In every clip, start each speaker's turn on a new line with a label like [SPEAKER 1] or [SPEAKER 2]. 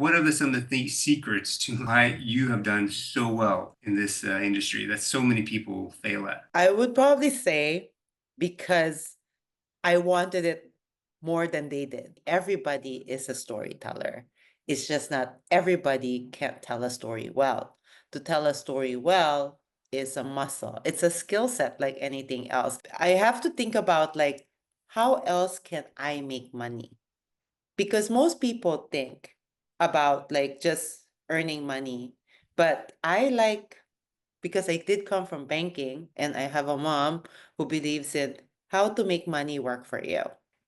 [SPEAKER 1] What are some of the secrets to why you have done so well in this industry that so many people fail at?
[SPEAKER 2] I would probably say because I wanted it more than they did. Everybody is a storyteller. It's just not everybody can tell a story well. To tell a story well is a muscle. It's a skill set like anything else. I have to think about like how else can I make money? Because most people think about like just earning money, but I like because I did come from banking and I have a mom who believes in how to make money work for you.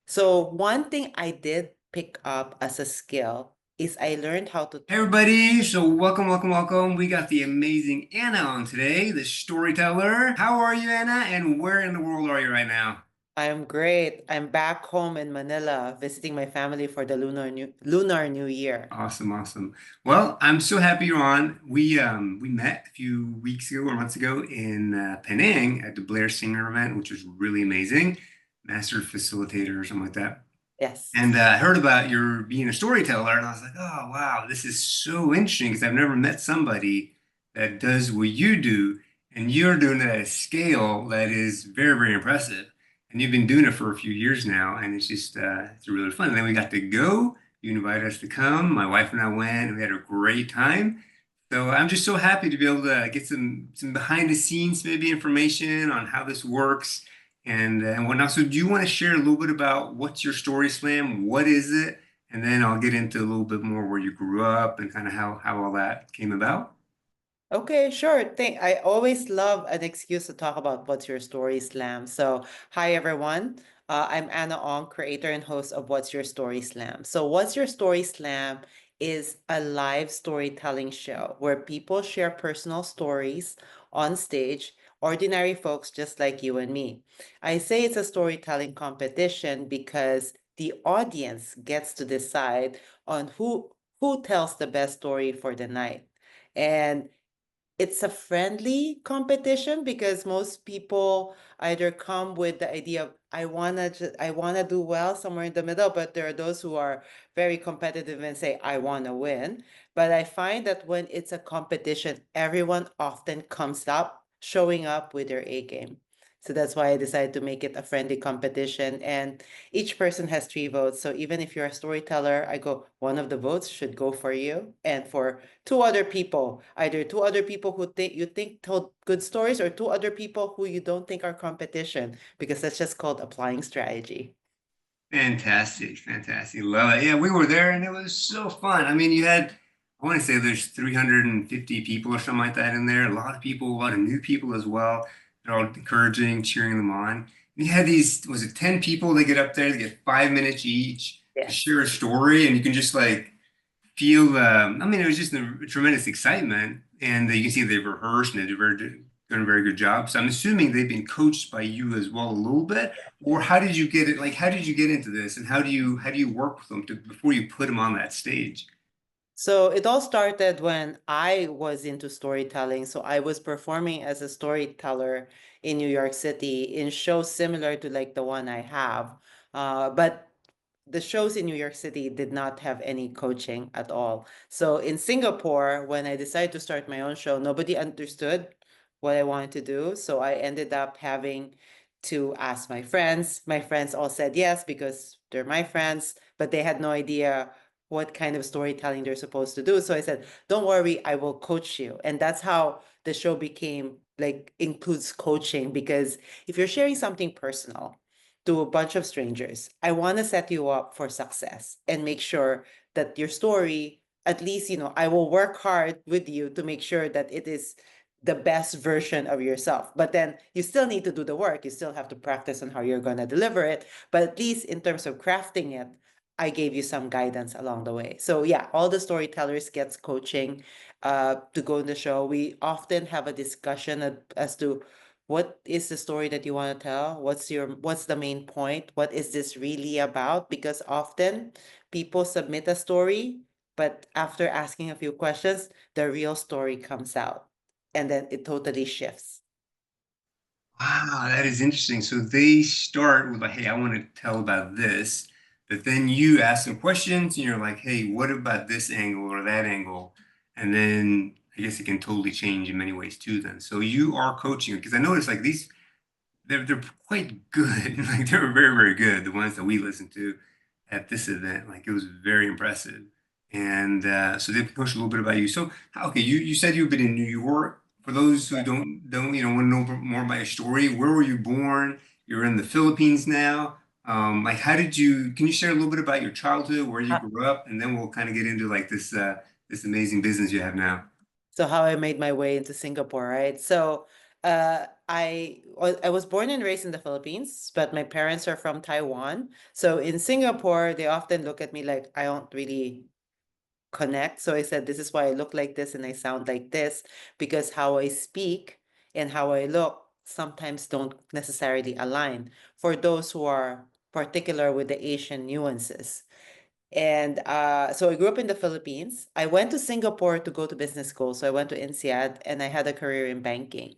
[SPEAKER 2] So one thing I did pick up as a skill is I learned how to
[SPEAKER 1] Hey everybody, so welcome. We got the amazing Anna on today, the storyteller. How are you, Anna? And where in the world are you right now?
[SPEAKER 2] I'm great. I'm back home in Manila visiting my family for the Lunar New Year.
[SPEAKER 1] Awesome. Well, I'm so happy you're on. We met a few weeks ago or months ago in Penang at the Blair Singer event, which was really amazing. Master facilitator or something like that.
[SPEAKER 2] Yes.
[SPEAKER 1] And I heard about your being a storyteller, and I was like, oh, wow, this is so interesting because I've never met somebody that does what you do, and you're doing it at a scale that is very impressive. And you've been doing it for a few years now, and it's really fun. And then we got to go. You invited us to come. My wife and I went, and we had a great time. So I'm just so happy to be able to get some behind the scenes maybe information on how this works and whatnot. So do you want to share a little bit about what's your story slam? What is it? And then I'll get into a little bit more where you grew up and kind of how all that came about.
[SPEAKER 2] Okay, sure. I always love an excuse to talk about What's Your Story Slam. So, hi everyone. I'm Anna Ong, creator and host of What's Your Story Slam. So, What's Your Story Slam is a live storytelling show where people share personal stories on stage, ordinary folks just like you and me. I say it's a storytelling competition because the audience gets to decide on who tells the best story for the night. And it's a friendly competition because most people either come with the idea of I wanna do well somewhere in the middle, but there are those who are very competitive and say I wanna win. But I find that when it's a competition, everyone often comes up showing up with their A game. So that's why I decided to make it a friendly competition. And each person has 3 votes. So even if you're a storyteller, I go, one of the votes should go for you. And for two other people, either two other people who think told good stories or two other people who you don't think are competition, because that's just called applying strategy.
[SPEAKER 1] Fantastic. Love it. Yeah, we were there and it was so fun. I mean, I want to say there's 350 people or something like that in there. A lot of people, a lot of new people as well. They're all encouraging, cheering them on. And you had these, was it 10 people? They get up there, they get 5 minutes each to
[SPEAKER 2] Yes.
[SPEAKER 1] share a story, and you can just like feel I mean it was just a tremendous excitement and you can see they've rehearsed and they've done a very good job, so I'm assuming they've been coached by you as well a little bit, or how did you get it, like how did you get into this and how do you work with them before you put them on that stage?
[SPEAKER 2] So it all started when I was into storytelling. So I was performing as a storyteller in New York City in shows similar to like the one I have. But the shows in New York City did not have any coaching at all. So in Singapore, when I decided to start my own show, nobody understood what I wanted to do. So I ended up having to ask my friends. My friends all said yes because they're my friends, but they had no idea what kind of storytelling they're supposed to do. So I said, don't worry, I will coach you. And that's how the show became like includes coaching, because if you're sharing something personal to a bunch of strangers, I want to set you up for success and make sure that your story, at least, I will work hard with you to make sure that it is the best version of yourself. But then you still need to do the work. You still have to practice on how you're going to deliver it. But at least in terms of crafting it, I gave you some guidance along the way. So yeah, all the storytellers gets coaching to go in the show. We often have a discussion as to what is the story that you want to tell? What's the main point? What is this really about? Because often people submit a story, but after asking a few questions, the real story comes out. And then it totally shifts.
[SPEAKER 1] Wow, that is interesting. So they start with like, hey, I want to tell about this. but then you ask some questions and you're like, hey, what about this angle or that angle? And then I guess it can totally change in many ways too then. So you are coaching because I noticed like these they're quite good. Like they were very, very good, the ones that we listened to at this event. Like it was very impressive. And so they coached a little bit about you. So okay, you said you've been in New York. For those who don't want to know more about your story, where were you born? You're in the Philippines now. Like how did you can you share a little bit about your childhood, where you grew up, and then we'll kind of get into like this amazing business you have now.
[SPEAKER 2] So how I made my way into Singapore, right? So I was born and raised in the Philippines, but my parents are from Taiwan. So in Singapore, they often look at me like I don't really connect. So I said, this is why I look like this and I sound like this, because how I speak and how I look sometimes don't necessarily align for those who are particular with the Asian nuances. And so I grew up in the Philippines. I went to Singapore to go to business school. So I went to INSEAD and I had a career in banking.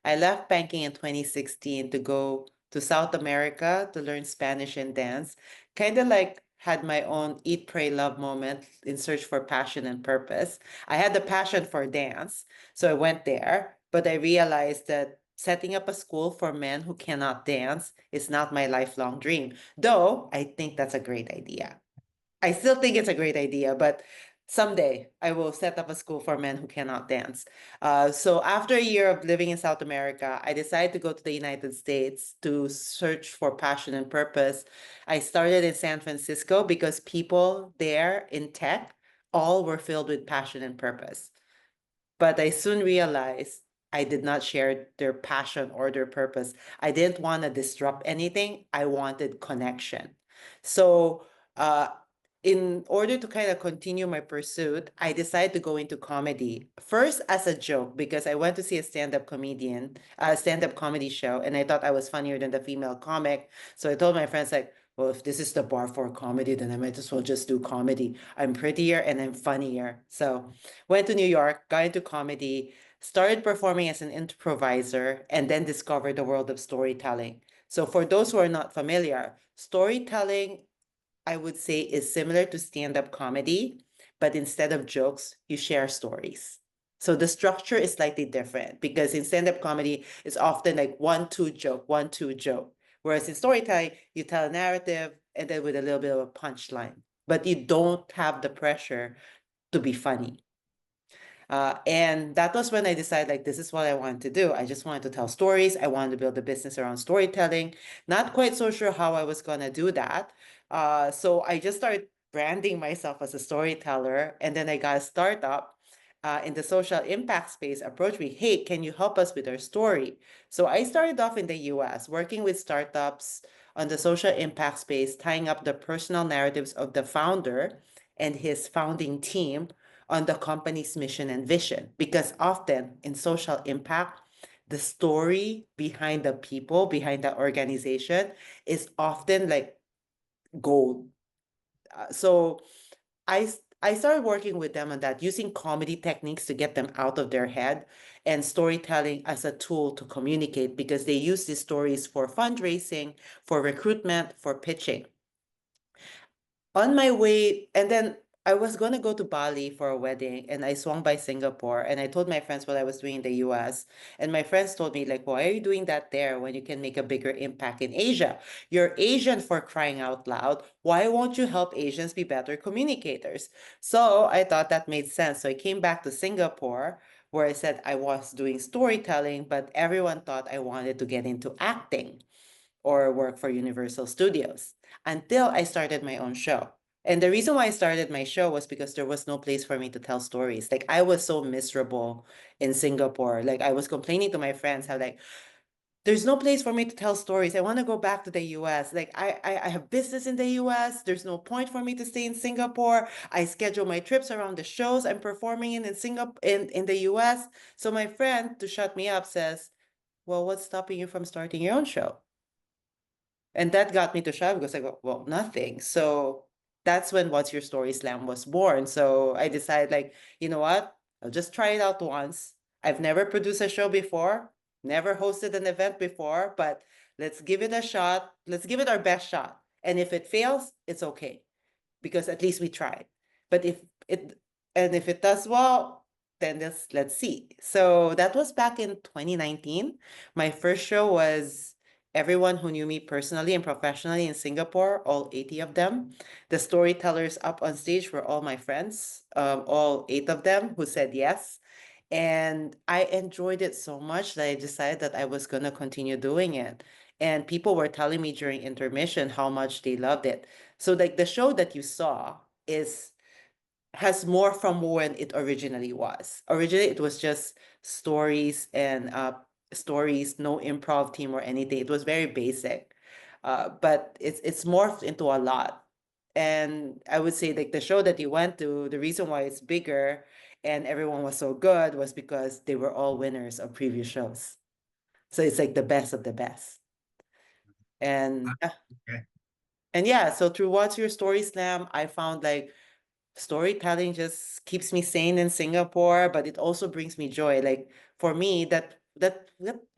[SPEAKER 2] I left banking in 2016 to go to South America to learn Spanish and dance. Kind of like had my own eat, pray, love moment in search for passion and purpose. I had the passion for dance. So I went there, but I realized that setting up a school for men who cannot dance is not my lifelong dream, though I think that's a great idea. I still think it's a great idea, but someday I will set up a school for men who cannot dance. So after a year of living in South America, I decided to go to the United States to search for passion and purpose. I started in San Francisco because people there in tech all were filled with passion and purpose. But I soon realized I did not share their passion or their purpose. I didn't want to disrupt anything. I wanted connection. So, in order to kind of continue my pursuit, I decided to go into comedy. First as a joke, because I went to see a stand-up comedy show, and I thought I was funnier than the female comic. So I told my friends, like, well, if this is the bar for comedy, then I might as well just do comedy. I'm prettier and I'm funnier. So went to New York, got into comedy, started performing as an improviser, and then discovered the world of storytelling. So, for those who are not familiar, storytelling, I would say, is similar to stand up comedy, but instead of jokes, you share stories. So, the structure is slightly different because in stand up comedy, it's often like one, two joke, one, two joke. Whereas in storytelling, you tell a narrative and then with a little bit of a punchline, but you don't have the pressure to be funny. And that was when I decided, like, this is what I wanted to do. I just wanted to tell stories. I wanted to build a business around storytelling. Not quite so sure how I was going to do that. So I just started branding myself as a storyteller. And then I got a startup in the social impact space approached me. Hey, can you help us with our story? So I started off in the US, working with startups on the social impact space, tying up the personal narratives of the founder and his founding team on the company's mission and vision. Because often in social impact, the story behind the people, behind the organization is often like gold. So I started working with them on that, using comedy techniques to get them out of their head and storytelling as a tool to communicate because they use these stories for fundraising, for recruitment, for pitching. On my way, and then I was gonna go to Bali for a wedding, and I swung by Singapore, and I told my friends what I was doing in the US. And my friends told me, like, why are you doing that there when you can make a bigger impact in Asia? You're Asian, for crying out loud. Why won't you help Asians be better communicators? So I thought that made sense. So I came back to Singapore, where I said I was doing storytelling, but everyone thought I wanted to get into acting or work for Universal Studios until I started my own show. And the reason why I started my show was because there was no place for me to tell stories. Like, I was so miserable in Singapore. Like, I was complaining to my friends how, like, there's no place for me to tell stories. I want to go back to the US. Like, I have business in the US. There's no point for me to stay in Singapore. I schedule my trips around the shows I'm performing in Singapore, in the US. So my friend, to shut me up, says, well, what's stopping you from starting your own show? And that got me to shy because I go, well, nothing. So that's when What's Your Story Slam was born. So I decided, like, you know what? I'll just try it out once. I've never produced a show before, never hosted an event before, but let's give it a shot. Let's give it our best shot. And if it fails, it's okay because at least we tried. But it if it does well, then let's see. So that was back in 2019. My first show was everyone who knew me personally and professionally in Singapore, all 80 of them. The storytellers up on stage were all my friends, all 8 of them who said yes. And I enjoyed it so much that I decided that I was going to continue doing it. And people were telling me during intermission how much they loved it. So like the show that you saw is has more from when it originally was. Originally it was just stories and stories, no improv team or anything. It was very basic. But it's morphed into a lot. And I would say like the show that you went to, the reason why it's bigger and everyone was so good was because they were all winners of previous shows. So it's like the best of the best. And
[SPEAKER 1] Okay.
[SPEAKER 2] and yeah, so through What's Your Story Slam, I found like storytelling just keeps me sane in Singapore, but it also brings me joy. Like for me, that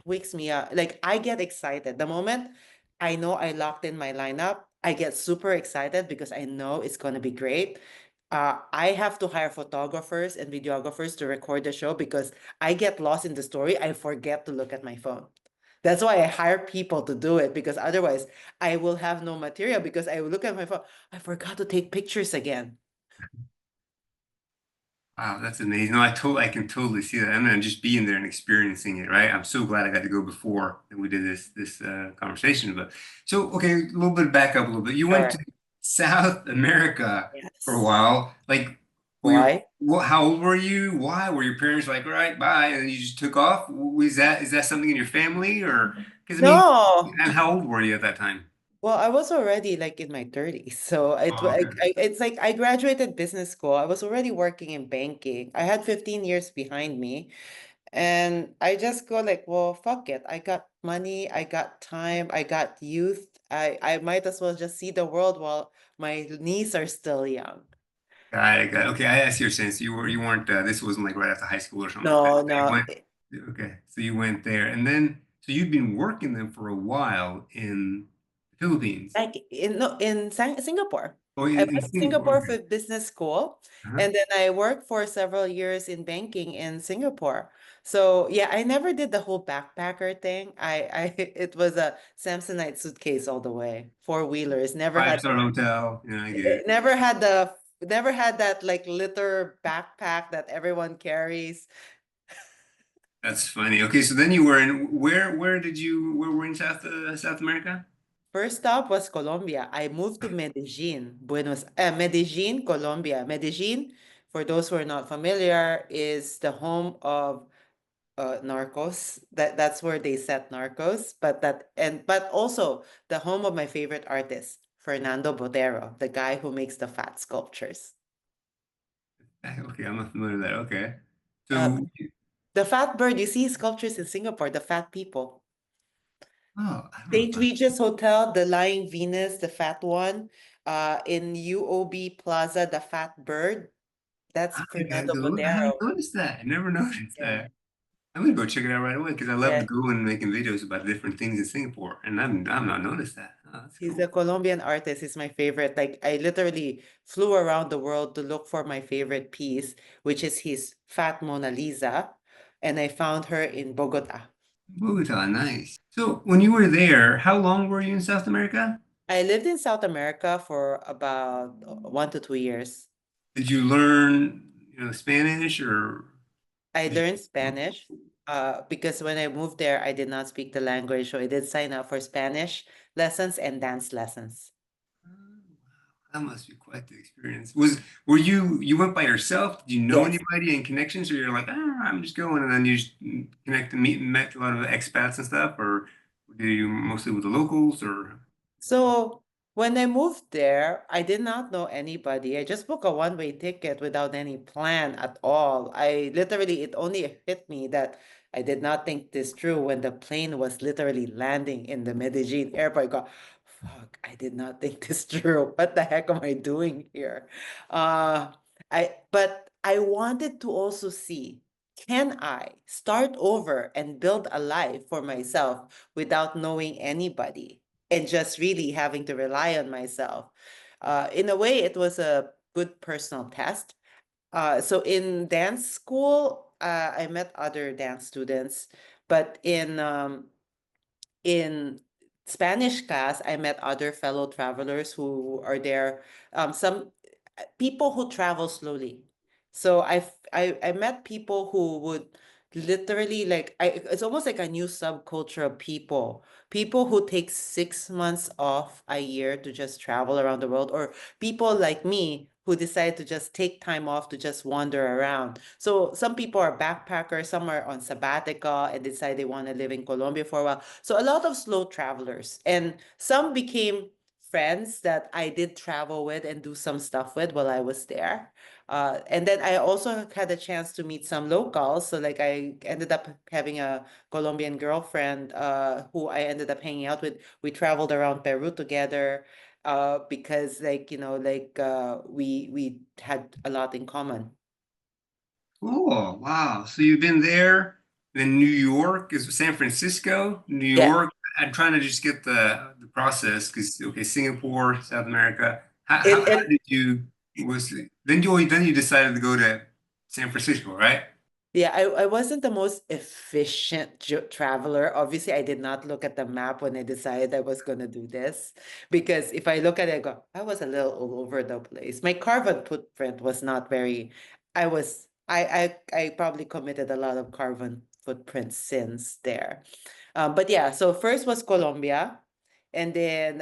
[SPEAKER 2] wakes me up. Like I get excited. The moment I know I locked in my lineup, I get super excited because I know it's gonna be great. I have to hire photographers and videographers to record the show because I get lost in the story. I forget to look at my phone. That's why I hire people to do it because otherwise I will have no material because I will look at my phone. I forgot to take pictures again.
[SPEAKER 1] Wow, that's amazing. No, I can totally see that. I'm gonna just being there and experiencing it, right? I'm so glad I got to go before that we did this conversation. But so, okay, a little bit back up a little bit. You went to
[SPEAKER 2] Sure.
[SPEAKER 1] South America for a
[SPEAKER 2] Yes.
[SPEAKER 1] while. Like,
[SPEAKER 2] Why?
[SPEAKER 1] how old were you? Why were your parents like, all right, bye, and then you just took off? Is that something in your family, or because I mean,
[SPEAKER 2] No.
[SPEAKER 1] and how old were you at that time?
[SPEAKER 2] Well, I was already like in my 30s. So
[SPEAKER 1] Oh, okay.
[SPEAKER 2] it's like I graduated business school. I was already working in banking. I had 15 years behind me. And I just go like, well, fuck it. I got money, I got time, I got youth. I might as well just see the world while my knees are still young.
[SPEAKER 1] Got it, got it. Okay, I see what you're saying. So you weren't this wasn't like right after high school or something like that.
[SPEAKER 2] No,
[SPEAKER 1] You
[SPEAKER 2] no.
[SPEAKER 1] went, okay, so you went there, and then so you've been working them for a while in the Philippines.
[SPEAKER 2] Like in no in Singapore.
[SPEAKER 1] Oh,
[SPEAKER 2] I
[SPEAKER 1] in
[SPEAKER 2] went to
[SPEAKER 1] Singapore.
[SPEAKER 2] Singapore
[SPEAKER 1] Okay.
[SPEAKER 2] for business school,
[SPEAKER 1] Uh-huh.
[SPEAKER 2] and then I worked for several years in banking in Singapore. So yeah, I never did the whole backpacker thing. I it was a Samsonite suitcase all the way, four wheelers.
[SPEAKER 1] Five-star hotel. Yeah, I get it.
[SPEAKER 2] Never had that like litter backpack that everyone carries.
[SPEAKER 1] That's funny. Okay, so then you were in where were in South America?
[SPEAKER 2] First stop was Colombia. I moved to Medellin, Colombia. Medellin, for those who are not familiar, is the home of Narcos. That's where they set Narcos. But also the home of my favorite artist, Fernando Botero, the guy who makes the fat sculptures.
[SPEAKER 1] Okay, I'm not familiar with that. Okay.
[SPEAKER 2] Uh,
[SPEAKER 1] So,
[SPEAKER 2] the fat bird, you see sculptures in Singapore, the fat people.
[SPEAKER 1] oh, I don't know
[SPEAKER 2] St.
[SPEAKER 1] if I,
[SPEAKER 2] Regis Hotel, the Lying Venus, the fat one. In UOB Plaza, the fat bird. That's
[SPEAKER 1] I gotta
[SPEAKER 2] Fernando
[SPEAKER 1] go look. I haven't
[SPEAKER 2] Botero.
[SPEAKER 1] noticed that. I never noticed
[SPEAKER 2] Yeah.
[SPEAKER 1] that. I'm gonna go check it out right away because I love
[SPEAKER 2] Yeah.
[SPEAKER 1] going making videos about different things in Singapore, and I've not noticed that. Oh, that's
[SPEAKER 2] He's
[SPEAKER 1] cool.
[SPEAKER 2] a Colombian artist. He's my favorite. Like I literally flew around the world to look for my favorite piece, which is his Fat Mona Lisa, and I found her in Bogota.
[SPEAKER 1] Bogota, nice. So when you were there, how long were you in South America?
[SPEAKER 2] I lived in South America for about 1 to 2 years.
[SPEAKER 1] Did you learn, Spanish or
[SPEAKER 2] I
[SPEAKER 1] did
[SPEAKER 2] learned
[SPEAKER 1] you?
[SPEAKER 2] Spanish because when I moved there, I did not speak the language, so I did sign up for Spanish lessons and dance lessons.
[SPEAKER 1] Oh, wow, that must be quite the experience. Were you went by yourself? Did you know
[SPEAKER 2] Yes.
[SPEAKER 1] anybody in connections, or you're like, I'm just going, and then you just connect and meet and met a lot of expats and stuff, or did you mostly with the locals, or?
[SPEAKER 2] So when I moved there, I did not know anybody. I just booked a one-way ticket without any plan at all. It only hit me that I did not think this through when the plane was literally landing in the Medellin airport. I go, fuck, I did not think this through. What the heck am I doing here? Uh, but I wanted to also see, can I start over and build a life for myself without knowing anybody? and just really having to rely on myself. In a way, it was a good personal test. So in dance school, I met other dance students, but in Spanish class, I met other fellow travelers who are there. Some people who travel slowly. So I met people who would literally like it's almost like a new subculture of people. People who take 6 months off a year to just travel around the world, or people like me who decide to just take time off to just wander around. So some people are backpackers, some are on sabbatical and decide they want to live in Colombia for a while. So a lot of slow travelers, and some became friends that I did travel with and do some stuff with while I was there. And then I also had a chance to meet some locals. So like I ended up having a Colombian girlfriend who I ended up hanging out with. We traveled around Peru together because like, we had a lot in common.
[SPEAKER 1] Cool. Wow. So you've been there, then New York is San Francisco, New
[SPEAKER 2] Yeah.
[SPEAKER 1] York. I'm trying to just get the process because okay, Singapore, South America. How
[SPEAKER 2] It
[SPEAKER 1] did you was then you decided to go to San Francisco, right?
[SPEAKER 2] Yeah, I wasn't the most efficient traveler. Obviously, I did not look at the map when I decided I was going to do this. Because if I look at it, I go, I was a little all over the place. My carbon footprint was not very, I probably committed a lot of carbon footprint sins there. But yeah, so first was Colombia, and then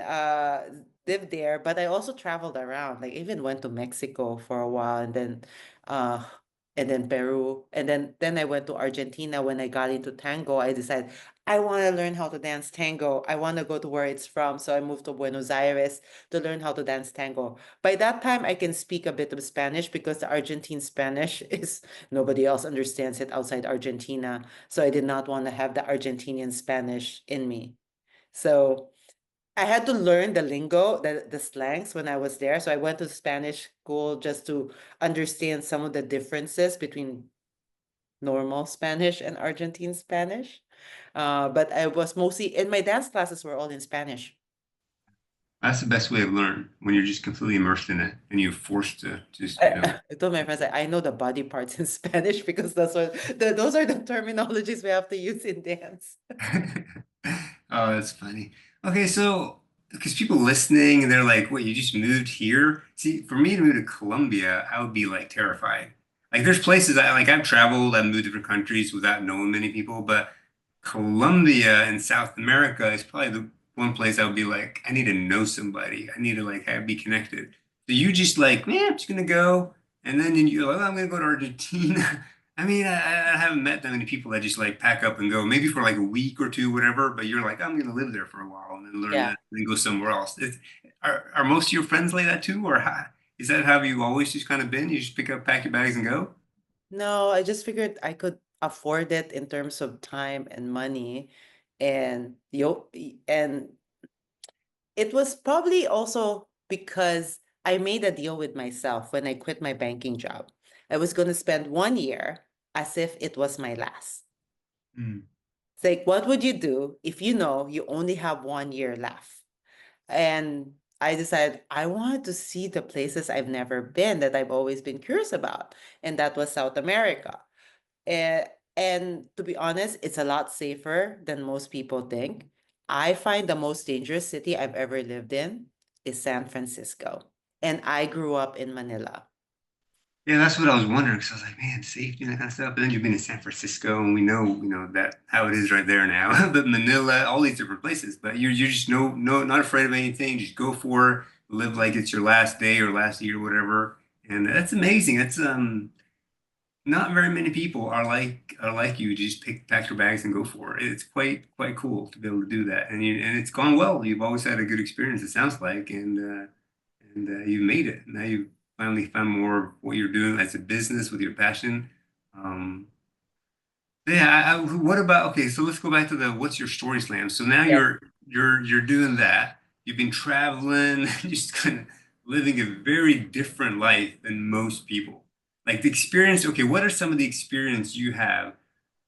[SPEAKER 2] lived there. But I also traveled around, like even went to Mexico for a while, uh and then Peru, and then I went to Argentina. When I got into tango, I decided I want to learn how to dance tango. I want to go to where it's from, so I moved to Buenos Aires to learn how to dance tango. By that time, I can speak a bit of Spanish because the Argentine Spanish is nobody else understands it outside Argentina. So I did not want to have the Argentinian Spanish in me. So I had to learn the lingo, the slangs when I was there. So I went to Spanish school just to understand some of the differences between normal Spanish and Argentine Spanish. But I was mostly, and my dance classes were all in Spanish.
[SPEAKER 1] That's the best way to learn when you're just completely immersed in it and you're forced to just,
[SPEAKER 2] I told my friends, I know the body parts in Spanish because those are the terminologies we have to use in dance.
[SPEAKER 1] Oh, that's funny. Okay, so because people listening and they're like, "What, you just moved here?" See, for me to move to Colombia, I would be like terrified. Like, there's places I've traveled, I've moved to different countries without knowing many people, but Colombia and South America is probably the one place I would be like, I need to know somebody. I need to like be connected. So you just like, man, I'm just gonna go, and then you're like, oh, I'm gonna go to Argentina. I mean, I haven't met that many people that just like pack up and go, maybe for like a week or two, whatever. But you're like, I'm gonna live there for a while and then learn
[SPEAKER 2] Yeah.
[SPEAKER 1] that, and then go somewhere else. Are most of your friends like that too, or is that how you always just kind of been? You just pick up, pack your bags, and go?
[SPEAKER 2] No, I just figured I could afford it in terms of time and money. And it was probably also because I made a deal with myself when I quit my banking job. I was going to spend 1 year as if it was my last.
[SPEAKER 1] Hmm.
[SPEAKER 2] It's like, what would you do if you know you only have 1 year left? And I decided I wanted to see the places I've never been that I've always been curious about. And that was South America. And, and to be honest, it's a lot safer than most people think. I find the most dangerous city I've ever lived in is San Francisco. And I grew up in Manila.
[SPEAKER 1] Yeah, that's what I was wondering. Because I was like, man, safety and that kind of stuff. But then you've been in San Francisco, and we know, that how it is right there now. But Manila, all these different places. But you're just not afraid of anything. Just go for it. Live like it's your last day or last year or whatever. And that's amazing. That's not very many people are like you. Just pack your bags and go for it. It's quite cool to be able to do that. And it's gone well. You've always had a good experience. It sounds like, and you made it. Now you finally found more of what you're doing as a business with your passion. Um, yeah. What about okay? So let's go back to the what's your story slam. So now
[SPEAKER 2] Yes.
[SPEAKER 1] you're doing that. You've been traveling, just kind of living a very different life than most people. Like the experience. Okay, what are some of the experience you have,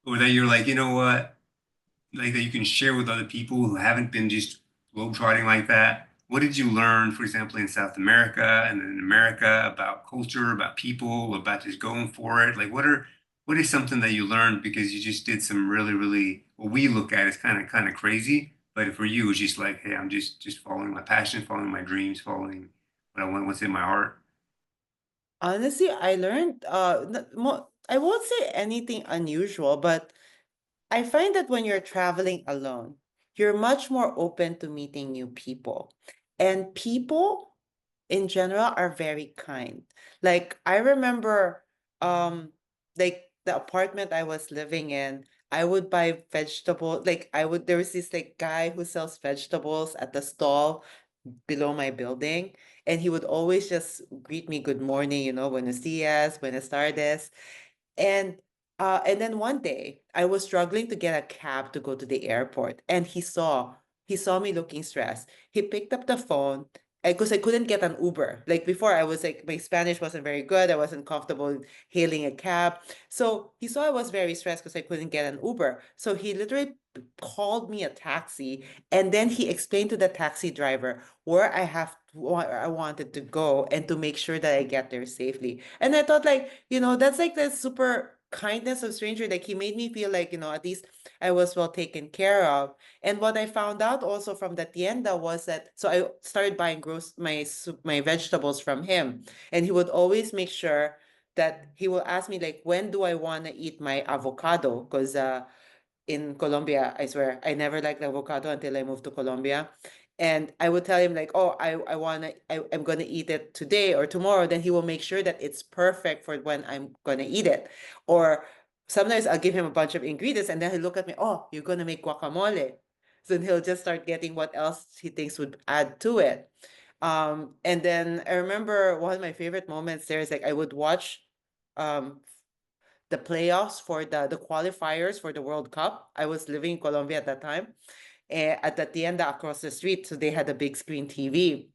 [SPEAKER 1] or that you're like, you know what, like that you can share with other people who haven't been just globetrotting like that, what did you learn, for example, in South America and in America about culture, about people, about just going for it? Like, what is something that you learned because you just did some really, really what we look at as kind of crazy, but for you, it's just like, hey, I'm just following my passion, following my dreams, following what I want, what's in my heart.
[SPEAKER 2] Honestly, I learned I won't say anything unusual, but I find that when you're traveling alone, you're much more open to meeting new people. And people in general are very kind. Like I remember like the apartment I was living in, I would buy vegetable, like I would there was this like guy who sells vegetables at the stall below my building, and he would always just greet me good morning, buenos dias, buenas tardes. And then one day I was struggling to get a cab to go to the airport, and he saw me looking stressed. He picked up the phone because I couldn't get an Uber. Like before, I was like my Spanish wasn't very good. I wasn't comfortable hailing a cab. So he saw I was very stressed because I couldn't get an Uber. So he literally called me a taxi, and then he explained to the taxi driver where I wanted to go and to make sure that I get there safely. And I thought like, that's like the super kindness of stranger. Like he made me feel like, at least I was well taken care of. And what I found out also from the tienda was that, so I started buying my vegetables from him, and he would always make sure that he will ask me like, when do I want to eat my avocado? Because in Colombia, I swear, I never liked avocado until I moved to Colombia. And I would tell him like, oh, I'm gonna eat it today or tomorrow. Then he will make sure that it's perfect for when I'm gonna eat it. Or sometimes I'll give him a bunch of ingredients, and then he'll look at me, oh, you're gonna make guacamole. So then he'll just start getting what else he thinks would add to it. And then I remember one of my favorite moments there is like I would watch um the playoffs for the qualifiers for the World Cup. I was living in Colombia at that time, at the tienda across the street, so they had a big screen TV.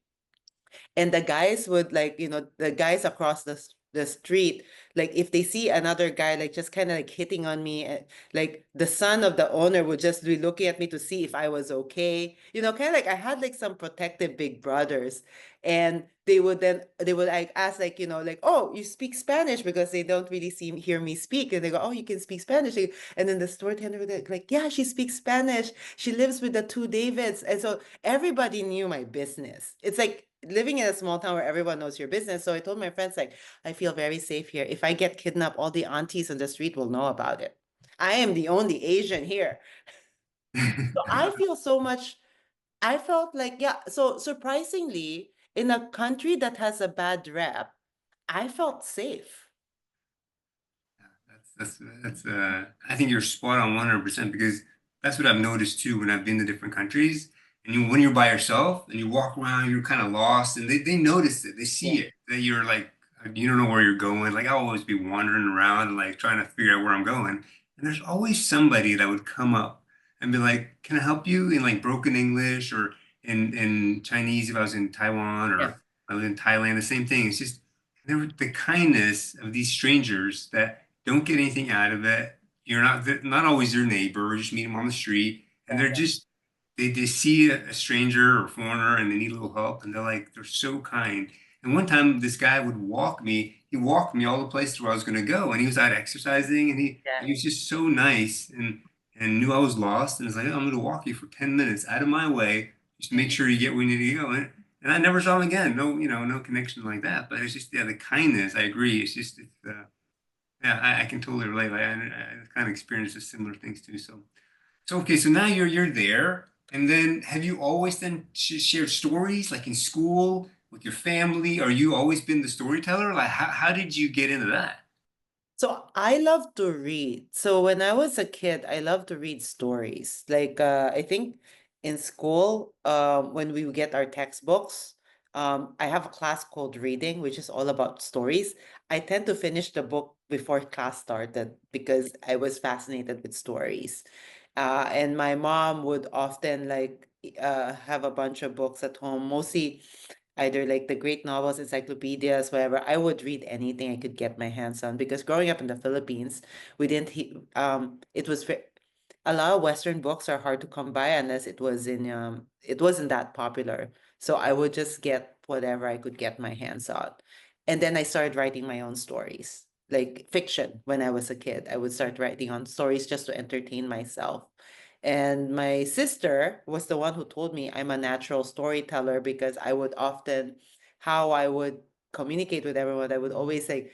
[SPEAKER 2] And the guys would like, the guys across the street, like if they see another guy like just kind of like hitting on me, like the son of the owner would just be looking at me to see if I was okay. Kind of like I had like some protective big brothers, and they would like ask like, like, oh, you speak Spanish, because they don't really hear me speak, and they go, oh, you can speak Spanish. And then the storyteller would like, yeah, she speaks Spanish. She lives with the two Davids. And so everybody knew my business. It's like living in a small town where everyone knows your business. So I told my friends, like, I feel very safe here. If I get kidnapped, all the aunties on the street will know about it. I am the only Asian here. So I feel so much, I felt like, yeah. So surprisingly, in a country that has a bad rep, I felt safe.
[SPEAKER 1] I think you're spot on 100% because that's what I've noticed too when I've been to different countries. And when you're by yourself and you walk around, you're kind of lost and they notice it. They see
[SPEAKER 2] Yeah.
[SPEAKER 1] it that you're like, you don't know where you're going. Like I'll always be wandering around and like trying to figure out where I'm going. And there's always somebody that would come up and be like, can I help you in like broken English or in Chinese if I was in Taiwan
[SPEAKER 2] Yeah.
[SPEAKER 1] or I was in Thailand, the same thing. It's just the kindness of these strangers that don't get anything out of it. You're not always your neighbor. You just meet them on the street, and
[SPEAKER 2] Yeah.
[SPEAKER 1] they're just they see a stranger or foreigner and they need a little help, and they're so kind. And one time, this guy would walk me. He walked me all the places where I was going to go, and he was out exercising, and he
[SPEAKER 2] Yeah.
[SPEAKER 1] was just so nice and knew I was lost, and was like, oh, I'm going to walk you for 10 minutes out of my way just to make sure you get where you need to go. And I never saw him again. No, no connection like that. But it's just yeah, the kindness. I agree. Yeah, I can totally relate. I kind of experienced similar things too. So okay, so now you're there, and then have you always then shared stories like in school with your family? Are you always been the storyteller? Like how did you get into that?
[SPEAKER 2] So I love to read. So when I was a kid, I loved to read stories. Like I think in school, when we would get our textbooks, I have a class called reading, which is all about stories. I tend to finish the book before class started because I was fascinated with stories. And my mom would often like have a bunch of books at home, mostly either like the great novels, encyclopedias, whatever. I would read anything I could get my hands on, because growing up in the Philippines, we didn't, it was a lot of Western books are hard to come by unless it wasn't that popular. So I would just get whatever I could get my hands on. And then I started writing my own stories, like fiction when I was a kid. I would start writing on stories just to entertain myself. And my sister was the one who told me I'm a natural storyteller because I would often, how I would communicate with everyone, I would always say,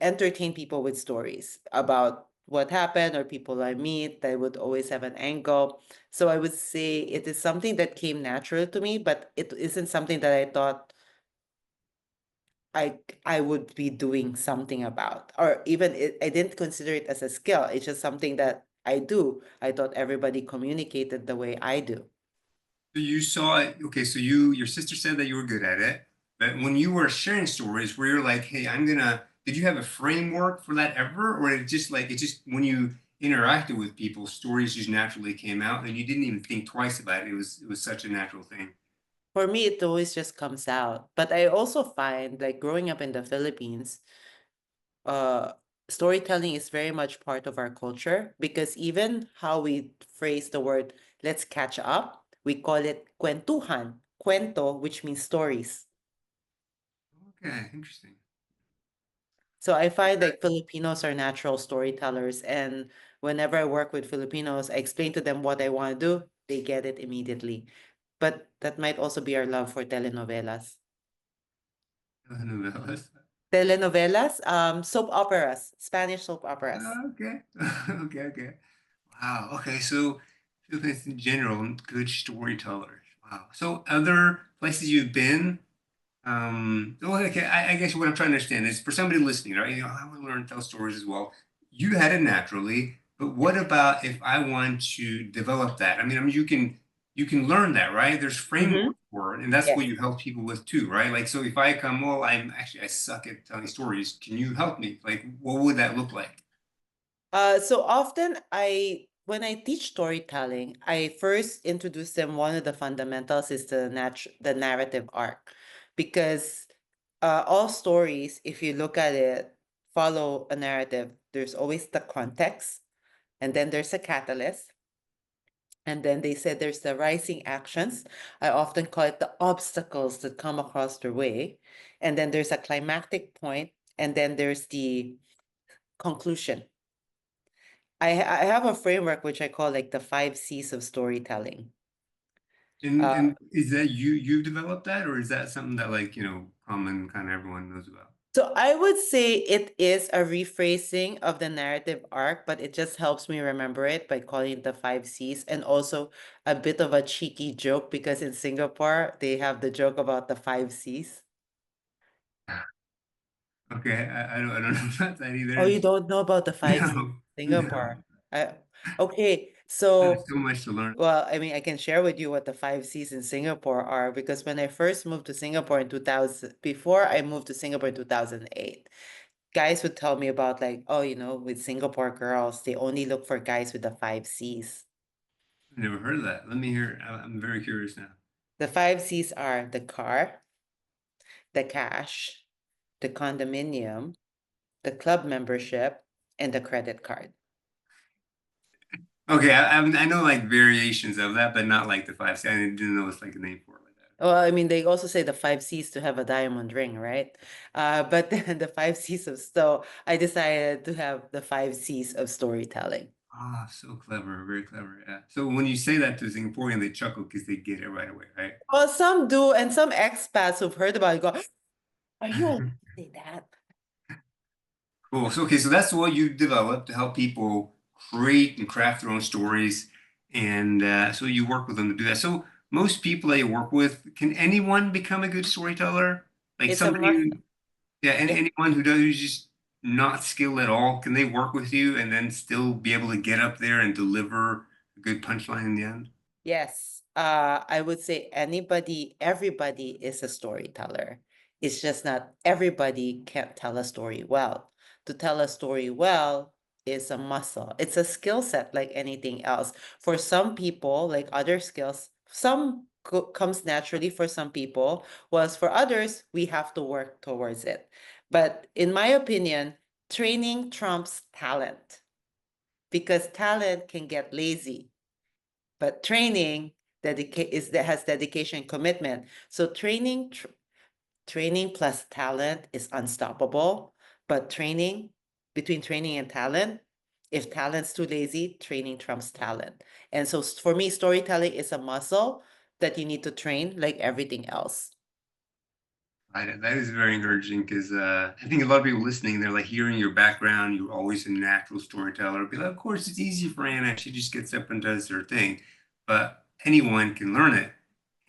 [SPEAKER 2] entertain people with stories about what happened or people I meet. I would always have an angle. So I would say it is something that came natural to me, but it isn't something that I thought I would be doing something about, or even I didn't consider it as a skill. It's just something that I do. I thought everybody communicated the way I do.
[SPEAKER 1] So you saw it. Okay, so your sister said that you were good at it, but when you were sharing stories, where you're like, "Hey, I'm gonna," did you have a framework for that ever, or it just when you interacted with people, stories just naturally came out, and you didn't even think twice about it. It was such a natural thing.
[SPEAKER 2] For me, it always just comes out. But I also find, like growing up in the Philippines, uh storytelling is very much part of our culture because even how we phrase the word let's catch up, we call it kwentuhan, cuento, which means stories.
[SPEAKER 1] Okay, interesting.
[SPEAKER 2] So I find like Filipinos are natural storytellers, and whenever I work with Filipinos, I explain to them what I want to do, they get it immediately. But that might also be our love for telenovelas.
[SPEAKER 1] Novellas.
[SPEAKER 2] Telenovelas, soap operas, Spanish soap operas.
[SPEAKER 1] Okay, okay, okay. Wow. Okay, so Philippines in general, good storytellers. Wow. So other places you've been. Well, okay, I guess what I'm trying to understand is for somebody listening, right? I want to learn to tell stories as well. You had it naturally, but what about if I want to develop that? I mean, you can learn that, right? There's
[SPEAKER 2] Mm-hmm.
[SPEAKER 1] framework for it, and that's what
[SPEAKER 2] Yes.
[SPEAKER 1] you help people with too, right? Like, so if I come, well, I suck at telling stories. Can you help me? Like, what would that look like?
[SPEAKER 2] So often when I teach storytelling, I first introduce them one of the fundamentals is the narrative arc. Because all stories, if you look at it, follow a narrative. There's always the context, and then there's a catalyst, and then they said there's the rising actions. I often call it the obstacles that come across their way. And then there's a climactic point, and then there's the conclusion. I have a framework which I call like the 5 C's of storytelling.
[SPEAKER 1] And is that you developed that, or is that something that like common kind of everyone knows about?
[SPEAKER 2] So I would say it is a rephrasing of the narrative arc, but it just helps me remember it by calling it the 5 C's, and also a bit of a cheeky joke because in Singapore they have the joke about the 5 C's.
[SPEAKER 1] Okay, I don't know about that
[SPEAKER 2] Oh,
[SPEAKER 1] either.
[SPEAKER 2] you don't know about the 5 C's
[SPEAKER 1] No,
[SPEAKER 2] in
[SPEAKER 1] no.
[SPEAKER 2] Singapore. I, okay,
[SPEAKER 1] There's
[SPEAKER 2] so
[SPEAKER 1] so much to learn.
[SPEAKER 2] well, I mean, I can share with you what the 5 C's in Singapore are because when I first moved to Singapore in 2000, before I moved to Singapore in 2008, guys would tell me about like, oh, with Singapore girls, they only look for guys with the 5 C's.
[SPEAKER 1] I've never heard of that. Let me hear. I'm very curious now.
[SPEAKER 2] The 5 C's are the car, the cash, the condominium, the club membership, and the credit card.
[SPEAKER 1] Okay, I know like variations of that, but not like the five. I didn't know it's like a name for it like that.
[SPEAKER 2] Well, I mean, they also say the 5 C's to have a diamond ring, right? But then the 5 C's of so I decided to have the 5 C's of storytelling.
[SPEAKER 1] Ah, so clever, very clever. Yeah. So when you say that to a Singaporean, they chuckle because they get it right away, right?
[SPEAKER 2] Well, some do, and some expats who've heard about it go, "Are you allowed to say that?"
[SPEAKER 1] Cool. So, okay, so that's what you developed to help people create and craft their own stories. And so you work with them to do that. So, most people that you work with, can anyone become a good storyteller? Like
[SPEAKER 2] It's a
[SPEAKER 1] somebody
[SPEAKER 2] must.
[SPEAKER 1] who, yeah,
[SPEAKER 2] Yeah.
[SPEAKER 1] anyone who's just not skilled at all, can they work with you and then still be able to get up there and deliver a good punchline in the end?
[SPEAKER 2] Yes, I would say everybody is a storyteller. It's just not everybody can tell a story well. To tell a story well is a muscle. It's a skill set like anything else. For some people, like other skills, some comes naturally for some people, whilst for others, we have to work towards it. But in my opinion, training trumps talent. because talent can get lazy, but training that has dedication and commitment. So training plus talent is unstoppable, but between training and talent, if talent's too lazy, training trumps talent. And so for me, storytelling is a muscle that you need to train like everything else.
[SPEAKER 1] That is very encouraging because I think a lot of people listening, they're like hearing your background, you're always a natural storyteller. Be like, of course, it's easy for Anna. She just gets up and does her thing. But anyone can learn it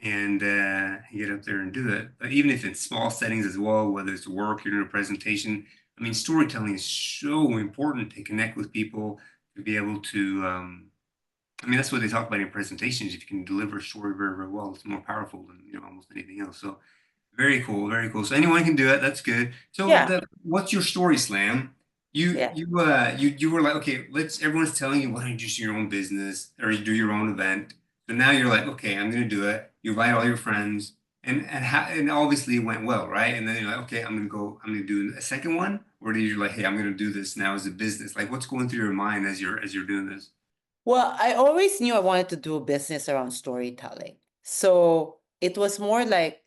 [SPEAKER 1] and get up there and do it. But even if it's small settings as well, whether it's work, you're doing a presentation, I mean, storytelling is so important to connect with people, to be able to, I mean, that's what they talk about in presentations. If you can deliver a story very, very well, it's more powerful than, almost anything else. So very cool, very cool. So anyone can do it. That's good. So
[SPEAKER 2] Yeah,
[SPEAKER 1] what's your story slam?
[SPEAKER 2] yeah.
[SPEAKER 1] You were like, okay, everyone's telling you why don't you just do your own business or you do your own event. So now you're like, okay, I'm gonna do it. You invite all your friends and obviously it went well, right? And then you're like, okay, I'm gonna do a second one, or do you like, hey, I'm gonna do this now as a business? Like what's going through your mind as you're doing this?
[SPEAKER 2] Well, I always knew I wanted to do a business around storytelling. So it was more like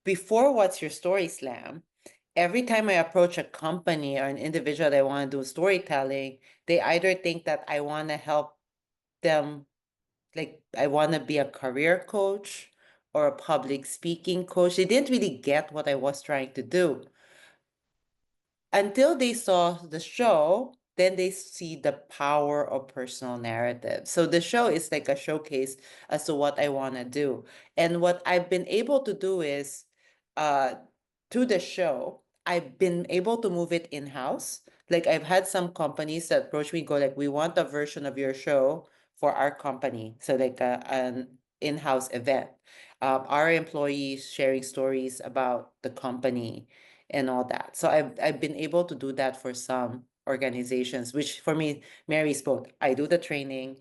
[SPEAKER 2] before What's Your Story Slam, every time I approach a company or an individual that want to do storytelling, they either think that I want to help them, like I want to be a career coach or a public speaking coach. They didn't really get what I was trying to do until they saw the show. Then they see the power of personal narrative. So the show is like a showcase as to what I want to do. And what I've been able to do is uh through the show, I've been able to move it in-house. Like I've had some companies that approach me, go like, we want a version of your show for our company. So like an in-house event. Our employees sharing stories about the company and all that. So I've been able to do that for some organizations, which for me marries both. I do the training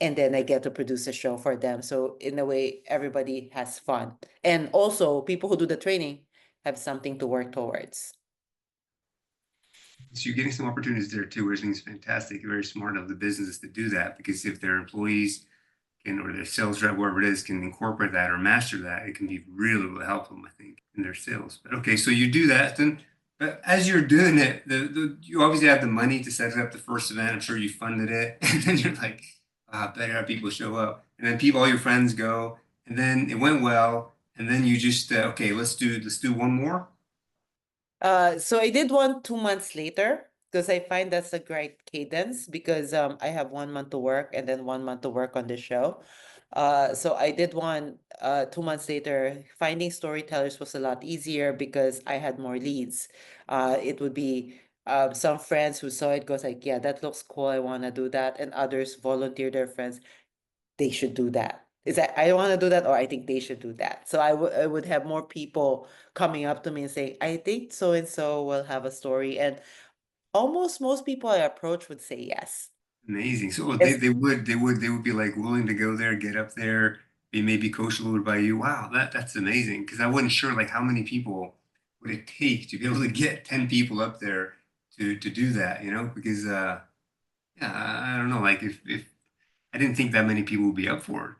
[SPEAKER 2] and then I get to produce a show for them. So in a way, everybody has fun. And also people who do the training have something to work towards.
[SPEAKER 1] So you're getting some opportunities there too, which I think is fantastic. Very smart of the business to do that because if their employees can, or their sales rep, whoever it is, can incorporate that or master that, it can be really, really helpful, I think, in their sales. But okay, so you do that, then but as you're doing it, you obviously have the money to set up the first event. I'm sure you funded it, and then you're like, better have people show up, and then all your friends go, and then it went well, and then you just okay, let's do one more.
[SPEAKER 2] So I did one 2 months later because I find that's a great cadence because I have 1 month to work and then 1 month to work on the show. So I did one 2 months later. Finding storytellers was a lot easier because I had more leads. It would be some friends who saw it goes like, yeah, that looks cool. I want to do that, and others volunteer their friends they should do that. Is that I want to do that or I think they should do that. So I would have more people coming up to me and saying, I think so and so will have a story. And almost most people I approach would say yes.
[SPEAKER 1] Amazing. So they,
[SPEAKER 2] Yes.
[SPEAKER 1] they would be like willing to go there, get up there, be maybe coached a little bit by you. Wow, that's amazing. Because I wasn't sure like how many people would it take to be able to get 10 people up there to do that, Because yeah, I don't know, like if I didn't think that many people would be up for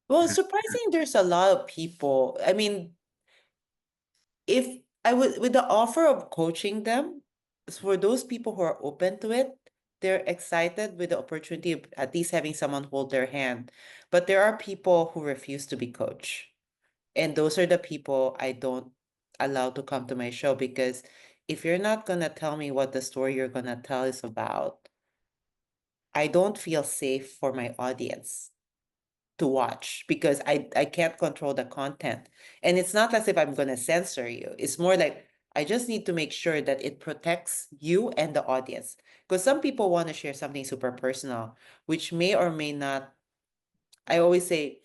[SPEAKER 2] Well,
[SPEAKER 1] it.
[SPEAKER 2] surprising there's a lot of people. I mean, if I would with the offer of coaching them, for those people who are open to it, they're excited with the opportunity of at least having someone hold their hand. But there are people who refuse to be coached. And those are the people I don't allow to come to my show because if you're not gonna tell me what the story you're gonna tell is about, I don't feel safe for my audience to watch because I can't control the content. And it's not as if I'm gonna censor you. It's more like I just need to make sure that it protects you and the audience. Because some people want to share something super personal, which may or may not. I always say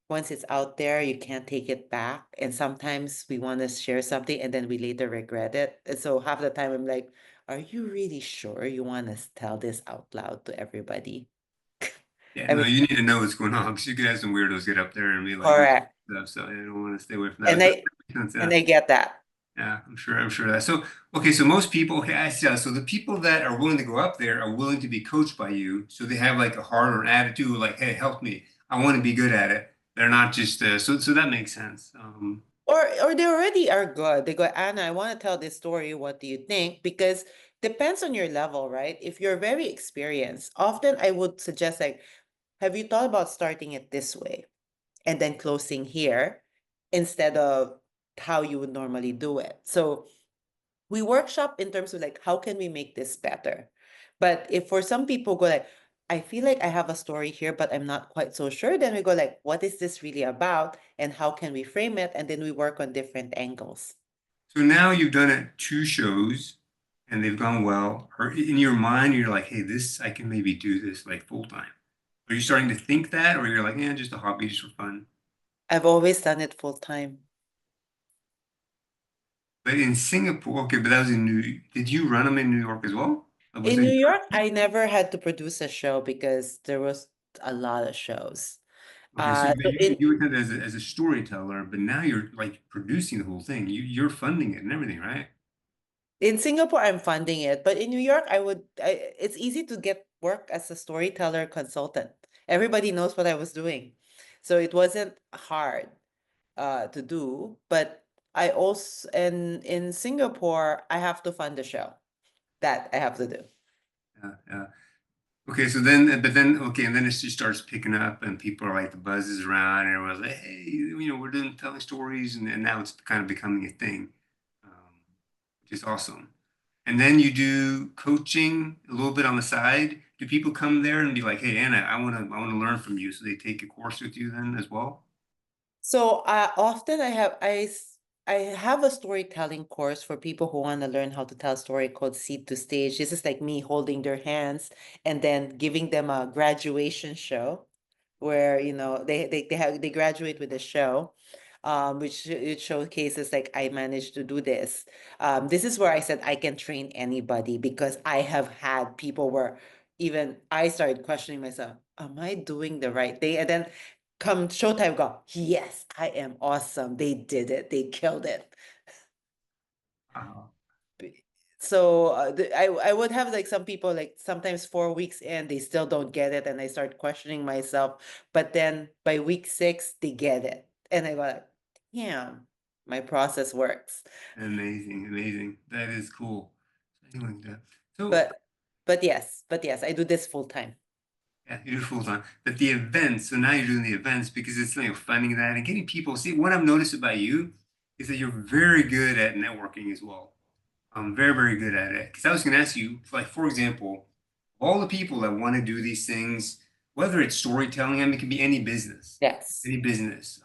[SPEAKER 2] once it's out there, you can't take it back. And sometimes we want to share something and then we later regret it. And so half the time I'm like, are you really sure you want to tell this out loud to everybody?
[SPEAKER 1] Yeah,
[SPEAKER 2] I
[SPEAKER 1] no,
[SPEAKER 2] mean,
[SPEAKER 1] you need to know what's going on because you could have some weirdos get up there and be like
[SPEAKER 2] correct.
[SPEAKER 1] stuff. So I don't want to stay away from that.
[SPEAKER 2] And
[SPEAKER 1] But that
[SPEAKER 2] I
[SPEAKER 1] makes sense,
[SPEAKER 2] and
[SPEAKER 1] yeah.
[SPEAKER 2] I get that.
[SPEAKER 1] Yeah, I'm sure that. So, okay, so most people, okay, I see. So the people that are willing to go up there are willing to be coached by you. So they have like a heart or an attitude, like, hey, help me. I want to be good at it. They're not just so that makes sense.
[SPEAKER 2] Or they already are good. They go, Anna, I want to tell this story. What do you think? Because depends on your level, right? If you're very experienced, often I would suggest like, have you thought about starting it this way and then closing here instead of how you would normally do it? So we workshop in terms of like, how can we make this better? But if for some people go like, I feel like I have a story here, but I'm not quite so sure, then we go like, what is this really about? And how can we frame it? And then we work on different angles.
[SPEAKER 1] So now you've done it two shows and they've gone well. Or in your mind, you're like, hey, this I can maybe do this like full time. Are you starting to think that, or you're like, yeah, just a hobby, just for fun?
[SPEAKER 2] I've always done it full time.
[SPEAKER 1] But in Singapore, okay, but that was in New. Did you run them in New York as well? Or was
[SPEAKER 2] In
[SPEAKER 1] it
[SPEAKER 2] New
[SPEAKER 1] in
[SPEAKER 2] York, I never had to produce a show because there was a lot of shows.
[SPEAKER 1] Okay, so but
[SPEAKER 2] So
[SPEAKER 1] you were kind of as a storyteller, but now you're like producing the whole thing. You're funding it and everything, right?
[SPEAKER 2] in Singapore, I'm funding it, but in New York, it's easy to get work as a storyteller consultant. Everybody knows what I was doing. So it wasn't hard to do, but I also, and in Singapore, I have to fund the show. That I have to do.
[SPEAKER 1] Yeah, yeah. Okay, so then, but then, okay, and then it just starts picking up, and people are like the buzz is around, and everyone's like, hey, we're doing telling stories, and now it's kind of becoming a thing, which is awesome. And then you do coaching a little bit on the side. Do people come there and be like, hey, Anna, I want to learn from you, so they take a course with you then as well?
[SPEAKER 2] So often I have a storytelling course for people who want to learn how to tell a story called Seed to Stage. This is like me holding their hands and then giving them a graduation show where they graduate with a show, which it showcases like I managed to do this. This is where I said I can train anybody because I have had people where even I started questioning myself, am I doing the right thing? And then come showtime, go, yes, I am awesome. They did it. They killed it.
[SPEAKER 1] Wow.
[SPEAKER 2] So I would have like some people like sometimes 4 weeks in they still don't get it and I start questioning myself, but then by week 6 they get it and I go like, yeah, my process works.
[SPEAKER 1] Amazing, amazing. That is cool. Something like that. So
[SPEAKER 2] but but yes, I do this full time.
[SPEAKER 1] yeah, you do full time. But the events, so now you're doing the events because it's funding that and getting people. See, what I've noticed about you is that you're very good at networking as well. I'm very, very good at it. Because I was going to ask you, like, for example, all the people that want to do these things, whether it's storytelling, I mean, it can be any business,
[SPEAKER 2] Yes.
[SPEAKER 1] any business.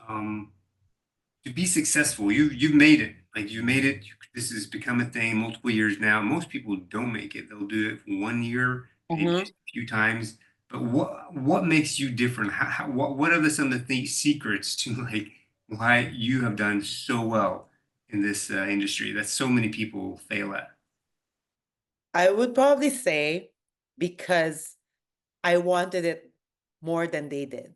[SPEAKER 1] To be successful, you've made it. Like you made it. This has become a thing multiple years now. Most people don't make it. They'll do it for 1 year, maybe
[SPEAKER 2] Mm-hmm.
[SPEAKER 1] just a few times. But what makes you different? What are some of the secrets to like why you have done so well in this industry that so many people fail at?
[SPEAKER 2] I would probably say because I wanted it more than they did.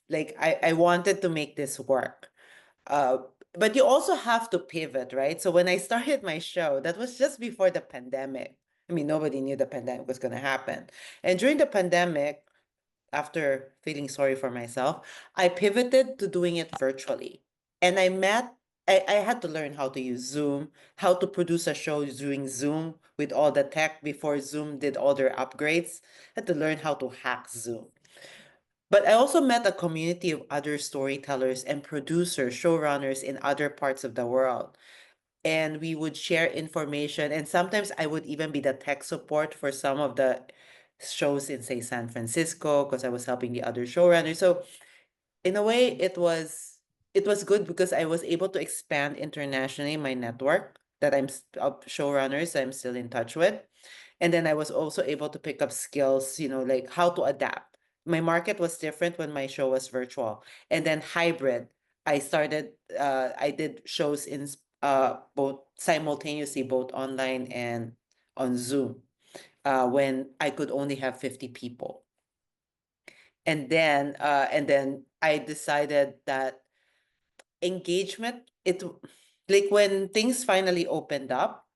[SPEAKER 2] Like I wanted to make this work. Uh, but you also have to pivot, right? So when I started my show, that was just before the pandemic. I mean, nobody knew the pandemic was going to happen. And during the pandemic, after feeling sorry for myself, I pivoted to doing it virtually. And I had to learn how to use Zoom, how to produce a show using Zoom with all the tech before Zoom did all their upgrades. I had to learn how to hack Zoom. But I also met a community of other storytellers and producers, showrunners in other parts of the world. And we would share information. And sometimes I would even be the tech support for some of the shows in, say, San Francisco, because I was helping the other showrunners. So in a way, it was good because I was able to expand internationally my network that of showrunners I'm still in touch with. And then I was also able to pick up skills, like how to adapt. My market was different when my show was virtual. And then hybrid, I did shows in both simultaneously, both online and on Zoom, when I could only have 50 people. And then I decided that engagement, like when things finally opened up,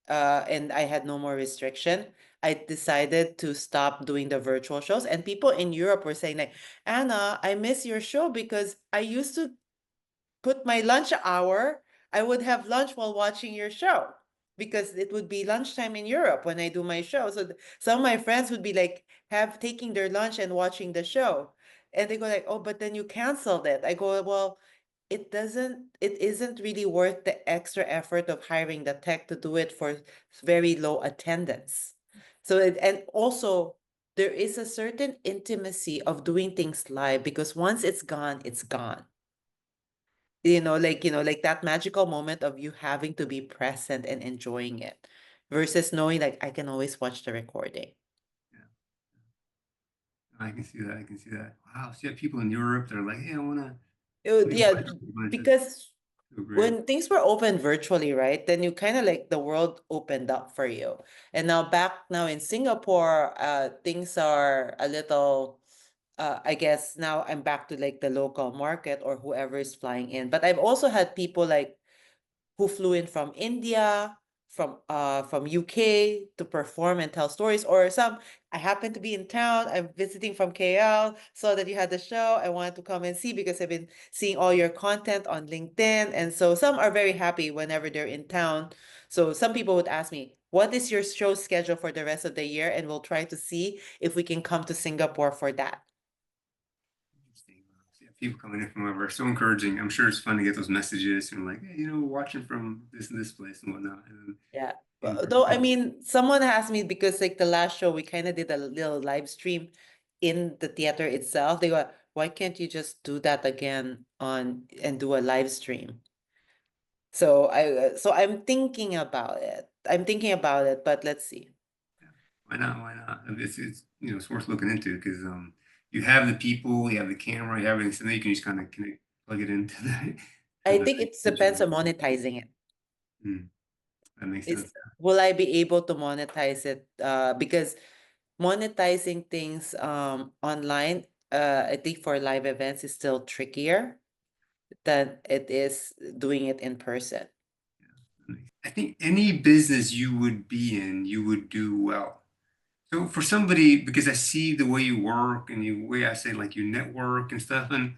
[SPEAKER 2] and I had no more restriction, I decided to stop doing the virtual shows. And people in Europe were saying like, Anna, I miss your show because I used to put my lunch hour, I would have lunch while watching your show because it would be lunchtime in Europe when I do my show. So some of my friends would be like have taking their lunch and watching the show. And they go like, "Oh, but then you canceled it." I go, "Well, it isn't really worth the extra effort of hiring the tech to do it for very low attendance." So and also there is a certain intimacy of doing things live because once it's gone, it's gone. Like that magical moment of you having to be present and enjoying it versus knowing like I can always watch the recording.
[SPEAKER 1] Yeah, I can see that. I can see that. Wow. So you have people in Europe that are like, hey, I want to be a
[SPEAKER 2] Yeah,
[SPEAKER 1] bunch. That's
[SPEAKER 2] because
[SPEAKER 1] so great.
[SPEAKER 2] when things were open virtually, right, then you kind of like the world opened up for you. And now back now in Singapore, things are a little, I guess now I'm back to like the local market or whoever is flying in. But I've also had people like who flew in from India, from UK to perform and tell stories, or some I happen to be in town, I'm visiting from KL, saw that you had the show, I wanted to come and see because I've been seeing all your content on LinkedIn. And so some are very happy whenever they're in town. So some people would ask me, what is your show schedule for the rest of the year? And we'll try to see if we can come to Singapore for that.
[SPEAKER 1] Interesting. Wow. So yeah, people coming in from everywhere. So encouraging. I'm sure it's fun to get those messages and like, hey, watching from this and this place and whatnot. And
[SPEAKER 2] Yeah.
[SPEAKER 1] in
[SPEAKER 2] Though I
[SPEAKER 1] person.
[SPEAKER 2] mean, someone asked me because like the last show we kind of did a little live stream in the theater itself. They go, why can't you just do that again on and do a live stream? So I'm thinking about it. I'm thinking about it, but let's see.
[SPEAKER 1] Yeah. Why not? Why not? It's it's worth looking into because you have the people, you have the camera, you have everything, so then you can just kind of connect, plug it into the to
[SPEAKER 2] I
[SPEAKER 1] the
[SPEAKER 2] think it depends
[SPEAKER 1] digital.
[SPEAKER 2] on monetizing it.
[SPEAKER 1] Mm, that makes
[SPEAKER 2] Is
[SPEAKER 1] sense.
[SPEAKER 2] will I be able to monetize it? Because monetizing things online, I think for live events is still trickier than it is doing it in person.
[SPEAKER 1] I think any business you would be in, you would do well. So for somebody, because I see the way you work and the way I say like you network and stuff, and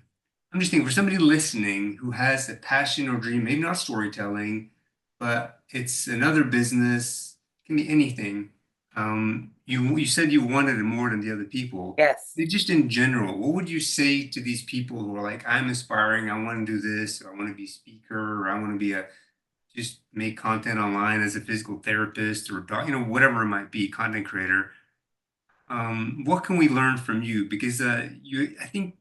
[SPEAKER 1] I'm just thinking for somebody listening who has a passion or dream, maybe not storytelling, but it's another business, can be anything. You said you wanted it more than the other people.
[SPEAKER 2] Yes.
[SPEAKER 1] Just in general, what would you say to these people who are like, I'm inspiring, I want to do this, or I want to be a speaker, or I want to be a just make content online as a physical therapist or whatever it might be, content creator. What can we learn from you? Because I think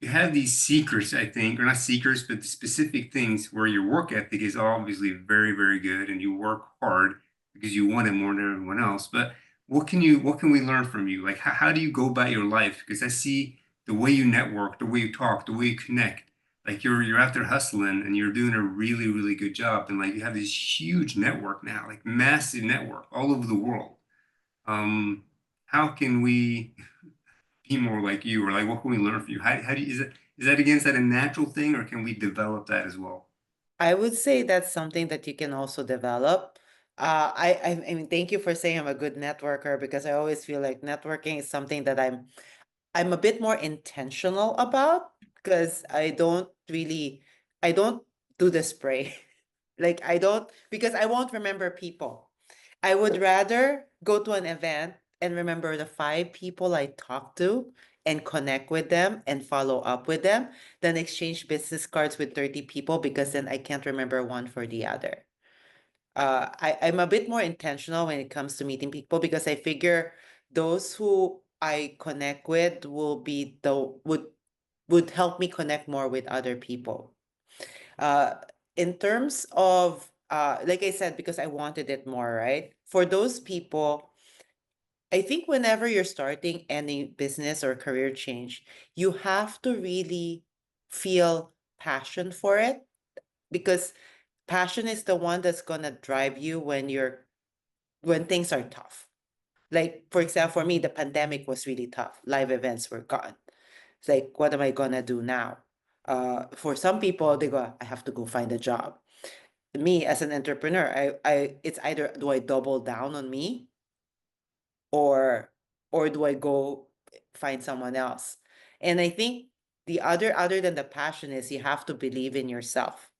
[SPEAKER 1] you have these secrets, I think, or not secrets, but specific things where your work ethic is obviously very, very good, and you work hard because you want it more than everyone else. But what can we learn from you? Like, how do you go about your life? Because I see the way you network, the way you talk, the way you connect. Like you're out there hustling and you're doing a really, really good job. And like you have this huge network now, like massive network all over the world. Um, how can we be more like you, or like what can we learn from you? How do you, is that against that a natural thing, or can we develop that as well?
[SPEAKER 2] I would say that's something that you can also develop. I mean, thank you for saying I'm a good networker because I always feel like networking is something that I'm a bit more intentional about because I don't do the spray. Like I don't because I won't remember people. I would rather go to an event and remember the five people I talked to and connect with them and follow up with them than exchange business cards with 30 people because then I can't remember one for the other. I'm a bit more intentional when it comes to meeting people because I figure those who I connect with will be the would help me connect more with other people. Uh, in terms of like I said, because I wanted it more, right? For those people, I think whenever you're starting any business or career change, you have to really feel passion for it because passion is the one that's gonna drive you when things are tough. Like for example, for me, the pandemic was really tough. Live events were gone. It's like, what am I gonna do now? For some people, they go, I have to go find a job. me as an entrepreneur, it's either do I double down on me, or do I go find someone else? And I think the other than the passion is you have to believe in yourself.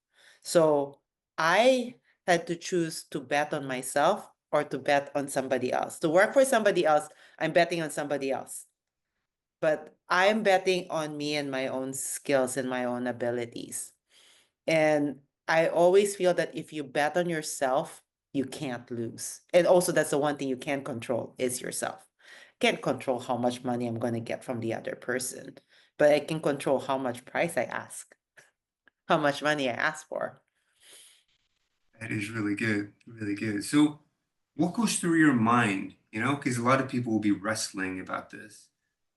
[SPEAKER 2] So I had to choose to bet on myself or to bet on somebody else. To work for somebody else, I'm betting on somebody else. But I'm betting on me and my own skills and my own abilities. And I always feel that if you bet on yourself, you can't lose. And also, that's the one thing you can't control is yourself. Can't control how much money I'm going to get from the other person, but I can control how much price I ask, how much money I ask for.
[SPEAKER 1] That is really good, really good. So, what goes through your mind? You know, because a lot of people will be wrestling about this.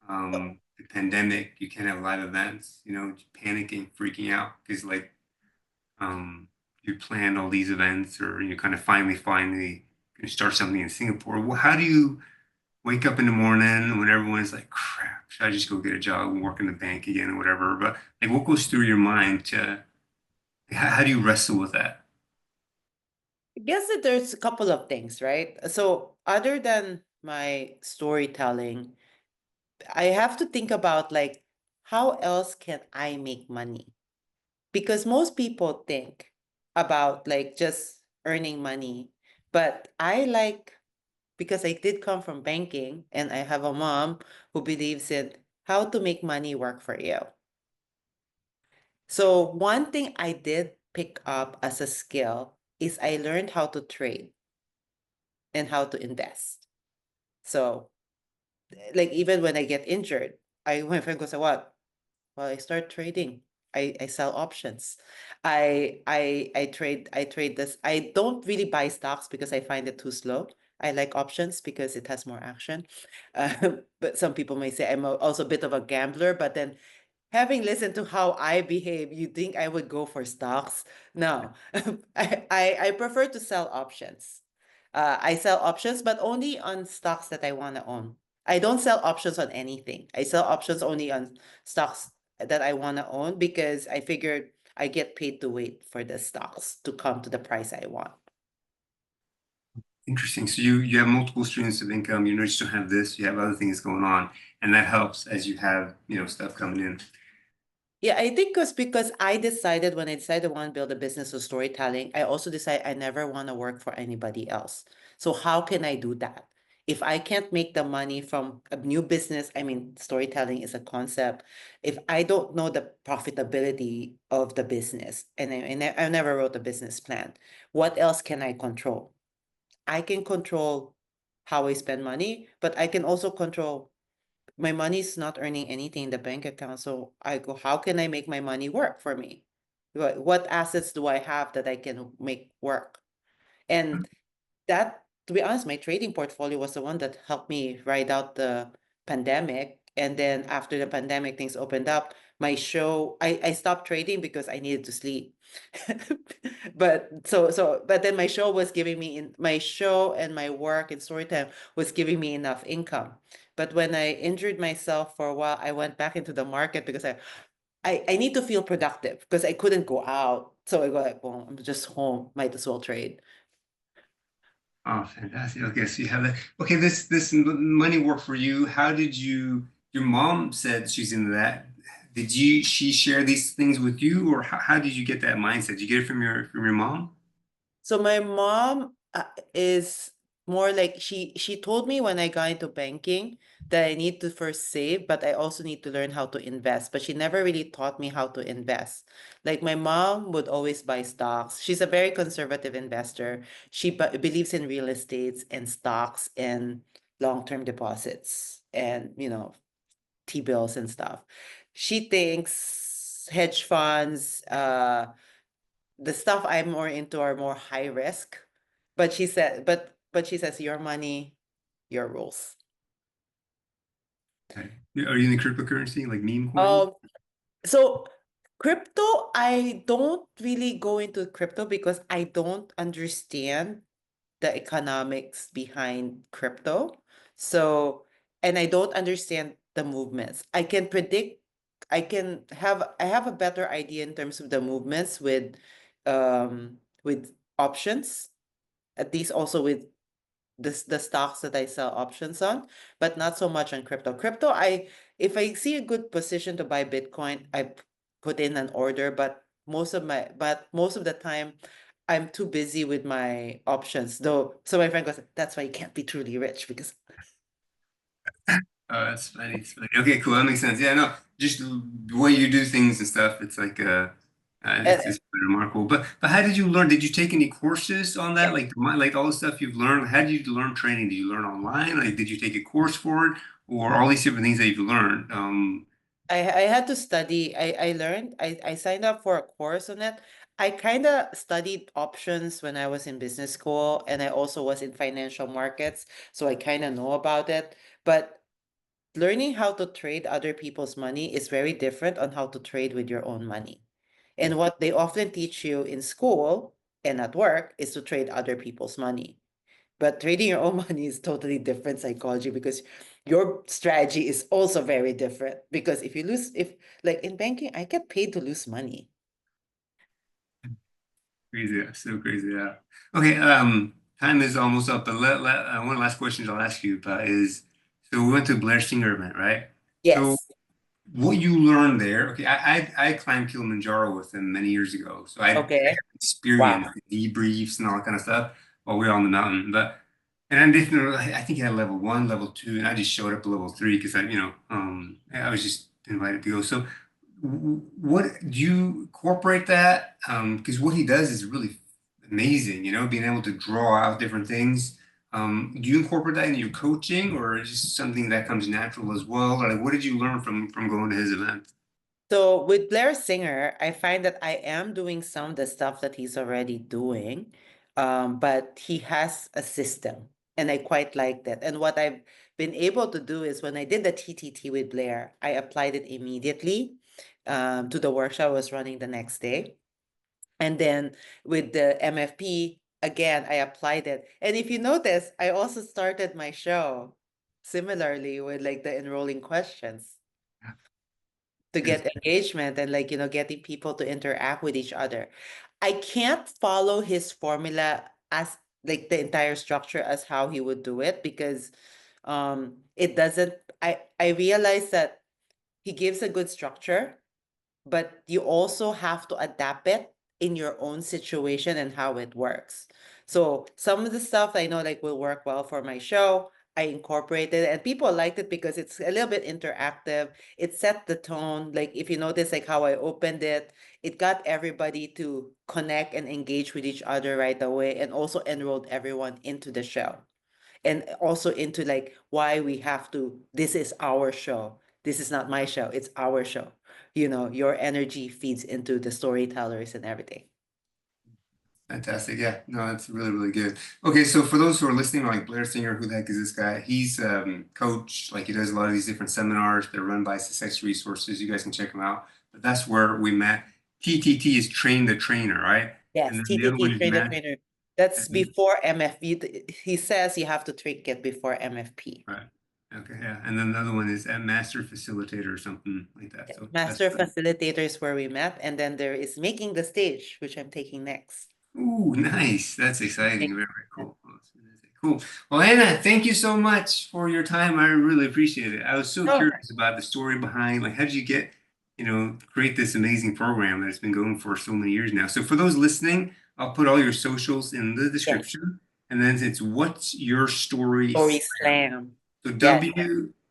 [SPEAKER 1] The pandemic, you can't have live events. You know, panicking, freaking out because um, you planned all these events, or you kind of finally going to start something in Singapore. Well, how do you wake up in the morning when everyone's like, "Crap, should I just go get a job and work in the bank again or whatever?" But like, what goes through your mind to how do you wrestle with that?
[SPEAKER 2] I guess that there's a couple of things, right? So, other than my storytelling, I have to think about like, how else can I make money? Because most people think about like just earning money, but I like, because I did come from banking and I have a mom who believes in how to make money work for you. So one thing I did pick up as a skill is I learned how to trade and how to invest. So like even when I get injured, my friend goes, what? Well, I start trading. I sell options. I trade this. I don't really buy stocks because I find it too slow. I like options because it has more action. But some people may say I'm also a bit of a gambler, but then having listened to how I behave, you think I would go for stocks? No, I prefer to sell options. I sell options, but only on stocks that I want to own. I don't sell options on anything. I sell options only on stocks that I want to own because I figured I get paid to wait for the stocks to come to the price I want.
[SPEAKER 1] Interesting. So you have multiple streams of income. You know, you just don't have this. You have other things going on, and that helps as you have stuff coming in.
[SPEAKER 2] Yeah, I think because I decided when I decided I want to build a business of storytelling, I also decided I never want to work for anybody else. So how can I do that? If I can't make the money from a new business, I mean, storytelling is a concept. If I don't know the profitability of the business, and I never wrote a business plan, what else can I control? I can control how I spend money, but I can also control my money's not earning anything in the bank account. So I go, how can I make my money work for me? What assets do I have that I can make work? And that, to be honest, my trading portfolio was the one that helped me ride out the pandemic. And then after the pandemic, things opened up. I stopped trading because I needed to sleep. But then my show and my work and storytime was giving me enough income. But when I injured myself for a while, I went back into the market because I need to feel productive because I couldn't go out. So I go like, well, I'm just home, might as well trade.
[SPEAKER 1] Oh, fantastic. Okay, so you have that. Okay, this money work for you. How did you? Your mom said she's into that. Did she share these things with you, or how did you get that mindset? Did you get it from your mom?
[SPEAKER 2] So my mom is more like she told me when I got into banking that I need to first save, but I also need to learn how to invest. But she never really taught me how to invest. Like my mom would always buy stocks. She's a very conservative investor. She believes in real estates and stocks and long-term deposits and T-bills and stuff. She thinks hedge funds, the stuff I'm more into are more high risk. But she says your money, your rules.
[SPEAKER 1] Okay. Are you in the cryptocurrency, like meme coin?
[SPEAKER 2] Um, so crypto, I don't really go into crypto because I don't understand the economics behind crypto. So, and I don't understand the movements. I have a better idea in terms of the movements with with options, at least also with the stocks that I sell options on, but not so much on crypto. Crypto, if I see a good position to buy Bitcoin, put in an order, but most of the time I'm too busy with my options. Though, so my friend goes, that's why you can't be truly rich because
[SPEAKER 1] Oh, that's funny. It's funny. Okay, cool. That makes sense. Yeah, no, just the way you do things and stuff. It's like
[SPEAKER 2] and
[SPEAKER 1] it's pretty remarkable. But how did you learn? Did you take any courses on
[SPEAKER 2] yeah,
[SPEAKER 1] that? Like all the stuff you've learned. How did you learn training? Did you learn online? Like, did you take a course for it, or all these different things that you've learned?
[SPEAKER 2] I had to study. I learned. I signed up for a course on it. I kind of studied options when I was in business school, and I also was in financial markets, so I kind of know about it. But learning how to trade other people's money is very different on how to trade with your own money. And what they often teach you in school and at work is to trade other people's money. But trading your own money is totally different psychology because your strategy is also very different. Because if you lose, if like in banking, I get paid to lose money.
[SPEAKER 1] Crazy, yeah, so crazy, yeah. Okay, time is almost up, but one of the last questions I'll ask you about is, so we went to Blair Singer event, right? So
[SPEAKER 2] Yes.
[SPEAKER 1] what you learned there, okay, I climbed Kilimanjaro with him many years ago, so I
[SPEAKER 2] Okay.
[SPEAKER 1] have experience,
[SPEAKER 2] Wow.
[SPEAKER 1] the debriefs and all that kind of stuff while we were on the mountain. But and I didn't know, I think he had level one, level two, and I just showed up to level three because I was just invited to go. So what do you incorporate that? Because what he does is really amazing, being able to draw out different things. Do you incorporate that in your coaching, or is it just something that comes natural as well? Or like, what did you learn from going to his event?
[SPEAKER 2] So with Blair Singer, I find that I am doing some of the stuff that he's already doing, but he has a system, and I quite like that. And what I've been able to do is when I did the TTT with Blair, I applied it immediately to the workshop I was running the next day. And then with the MFP, again, I applied it. And if you notice, I also started my show similarly with like the enrolling questions to
[SPEAKER 1] It's
[SPEAKER 2] get engagement and like, getting people to interact with each other. I can't follow his formula as like the entire structure as how he would do it because it doesn't I realize that he gives a good structure, but you also have to adapt it in your own situation and how it works. So some of the stuff I know like will work well for my show. I incorporated it and people liked it because it's a little bit interactive. It set the tone. Like if you notice like how I opened it, it got everybody to connect and engage with each other right away and also enrolled everyone into the show and also into like why we have to this is our show, this is not my show, it's our show. Your energy feeds into the storytellers and everything.
[SPEAKER 1] fantastic. Yeah, no, that's really, really good. Okay, so for those who are listening, like Blair Singer, who the heck is this guy? He's coach, like he does a lot of these different seminars. They're run by Success Resources. You guys can check them out. But that's where we met. TTT is train the trainer, right? And
[SPEAKER 2] Yes,
[SPEAKER 1] then the other one
[SPEAKER 2] TTT
[SPEAKER 1] is
[SPEAKER 2] train the
[SPEAKER 1] Matt.
[SPEAKER 2] trainer. That's before MFP. He says you have to tweak it before MFP.
[SPEAKER 1] Right. Okay, yeah. And then the other one is a master facilitator or something like that.
[SPEAKER 2] Yeah.
[SPEAKER 1] So that's
[SPEAKER 2] Master facilitator is where we met, and then there is making the stage, which I'm taking next.
[SPEAKER 1] ooh, nice. That's exciting. Very, very cool. Oh, that's fantastic. Cool. Well, Anna, thank you so much for your time. I really appreciate it. I was so
[SPEAKER 2] Oh,
[SPEAKER 1] curious about the story behind, like, how did you get, create this amazing program that's been going for so many years now. So for those listening, I'll put all your socials in the
[SPEAKER 2] yes.
[SPEAKER 1] description. And then it's What's Your Story
[SPEAKER 2] Story
[SPEAKER 1] Slam.
[SPEAKER 2] slam.
[SPEAKER 1] So
[SPEAKER 2] Yes.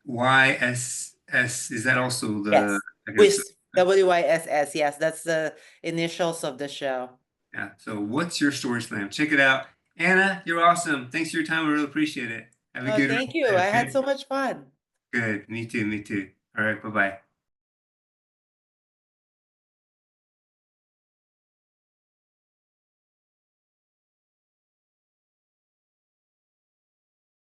[SPEAKER 1] WYSS, is that also the,
[SPEAKER 2] Yes.
[SPEAKER 1] I guess,
[SPEAKER 2] With WYSS. Yes, that's the initials of the show.
[SPEAKER 1] yeah. So what's your story slam? Check it out. Anna, you're awesome. Thanks for your time. I really appreciate it. Have a
[SPEAKER 2] Oh,
[SPEAKER 1] good
[SPEAKER 2] thank
[SPEAKER 1] rest
[SPEAKER 2] you.
[SPEAKER 1] of
[SPEAKER 2] I
[SPEAKER 1] the day,
[SPEAKER 2] had
[SPEAKER 1] okay?
[SPEAKER 2] so much fun.
[SPEAKER 1] Good. Me too. Me too. All right. Bye-bye.